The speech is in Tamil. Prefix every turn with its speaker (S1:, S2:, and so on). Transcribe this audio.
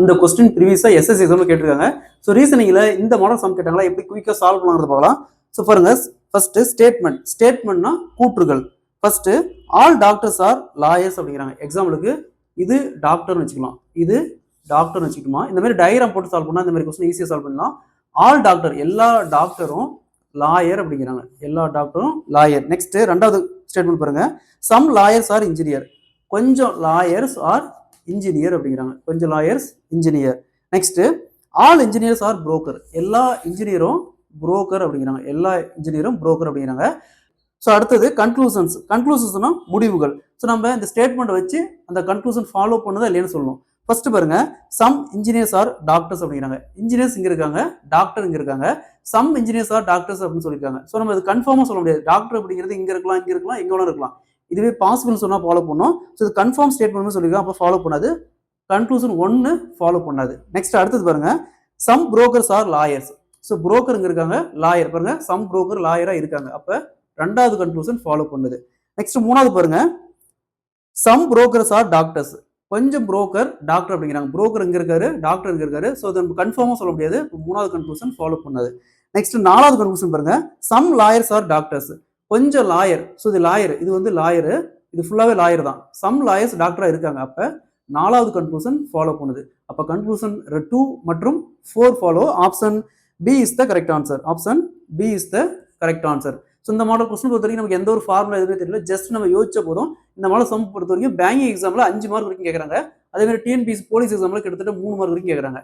S1: இந்த கொஸ்டின் ப்ரீவியஸா எஸ்எஸ்சி எக்ஸாம்ல கேட்டிருக்காங்க. ஸோ ரீசனிங்ல இந்த மாடல் சம் கேட்டாங்களா எப்படி குயிக்கா சால்வ் பண்ணலாம்னு பார்க்கலாம். ஸோ பாருங்க, ஃபர்ஸ்ட் ஸ்டேட்மெண்ட். ஸ்டேட்மெண்ட்னா கூற்றுகள். First all doctors are lawyers அப்படிங்கிறாங்க. எக்ஸாம்பிளுக்கு இது டாக்டர்னு வச்சுக்கலாம், இது டாக்டர்னு வச்சுக்கிட்டுமா. இந்த மாதிரி டயக்ராம் போட்டு சால்வ் பண்ணா இந்த மாதிரி கொஸ்டின் ஈஸியாக சால்வ் பண்ணலாம். ஆல் டாக்டர், எல்லா டாக்டரும் லாயர் அப்படிங்கிறாங்க. எல்லா டாக்டரும் லாயர். நெக்ஸ்ட் ரெண்டாவது ஸ்டேட்மெண்ட் பாருங்க, சம் லாயர்ஸ் ஆர் இன்ஜினியர். கொஞ்சம் லாயர்ஸ் ஆர் இன்ஜினியர் அப்படிங்கிறாங்க. கொஞ்சம் lawyers engineer. Next all engineers R broker. எல்லா இன்ஜினியரும் புரோக்கர் அப்படிங்கிறாங்க. எல்லா இன்ஜினியரும் புரோக்கர் அப்படிங்கிறாங்க. ஸோ அடுத்தது கன்க்ளூஷன்ஸ். கன்க்ளூஷன்ஸ்னா முடிவுகள். ஸோ நம்ம இந்த ஸ்டேட்மெண்ட் வச்சு அந்த கன்க்ளூஷன் ஃபாலோ பண்ணதா இல்லைன்னு சொல்லணும். ஃபர்ஸ்ட் பாருங்க, சம் இன்ஜினியர்ஸ் ஆர் டாக்டர்ஸ் அப்படிங்கிறாங்க. இன்ஜினியர்ஸ் இங்க இருக்காங்க, டாக்டர் இங்க இருக்காங்க. சம் இன்ஜினியர்ஸ் ஆர் டாக்டர்ஸ் அப்படின்னு சொல்லியிருக்காங்க. ஸோ நம்ம இது கன்ஃபார்மா சொல்ல முடியாது. டாக்டர் அப்படிங்கிறது இங்க இருக்கலாம், இங்க இருக்கலாம், எங்க வேணா இருக்கலாம். இதுவே பாசிபிள் சொன்னா ஃபாலோ பண்ணும். ஸோ இது கன்ஃபார்ம் ஸ்டேட்மெண்ட் சொல்லியிருக்காங்க, அப்போ ஃபாலோ பண்ணாது. கன்க்ளூஷன் 1 ஃபாலோ பண்ணாது. நெக்ஸ்ட் அடுத்தது பாருங்க, some brokers or lawyers. So broker இங்க இருக்காங்க, லாயர் பாருங்க, சம் புரோக்கர் லாயரா இருக்காங்க. அப்ப ரெண்டாவது கன்க்ளூஷன் ஃபாலோ பண்ணுது. நெக்ஸ்ட் மூணாவது பாருங்க, சம் புரோக்கர்ஸ் ஆர் டாக்டர்ஸ். கொஞ்சம் புரோக்கர் டாக்டர் அப்படிங்கிறாங்க. புரோக்கர் இங்க இருக்காரு, டாக்டர் இங்க இருக்காரு. ஸோ அது கன்ஃபார்மா சொல்ல முடியாது. மூணாவது கன்க்ளூஷன் ஃபாலோ பண்ணாது. நெக்ஸ்ட் நாலாவது கன்க்ளூஷன் பாருங்க, சம் லாயர்ஸ் ஆர் டாக்டர்ஸ். கொஞ்சம் லாயர். ஸோ இது லாயர், இது வந்து லாயரு, இது ஃபுல்லாவே லாயர் தான். சம் லாயர்ஸ் டாக்டரா இருக்காங்க. அப்ப நாலாவது கன்க்ளூஷன் ஃபாலோ பண்ணுது. அப்ப கன்க்ளூஷன் 2 மற்றும் 4 follow. Option B is the correct answer. Option B is the correct answer. So இந்த மாடல் கொஸ்டின் பொறுத்த வரைக்கும் நமக்கு எந்த ஒரு ஃபார்முலா எதுவுமே தெரியல, ஜஸ்ட் நம்ம யோசிச்ச போதும். இந்த மாடல் சம் பொறுத்த வரைக்கும் பேங்கிங் எக்ஸாம்ல 5 மார்க் வரைக்கும் கேட்கறாங்க. அதே மாதிரி டிஎன்பிஎஸ்சி போலீஸ் எக்ஸாம்ல கிட்டத்தட்ட 3 மார்க் வரைக்கும் கேட்கறாங்க.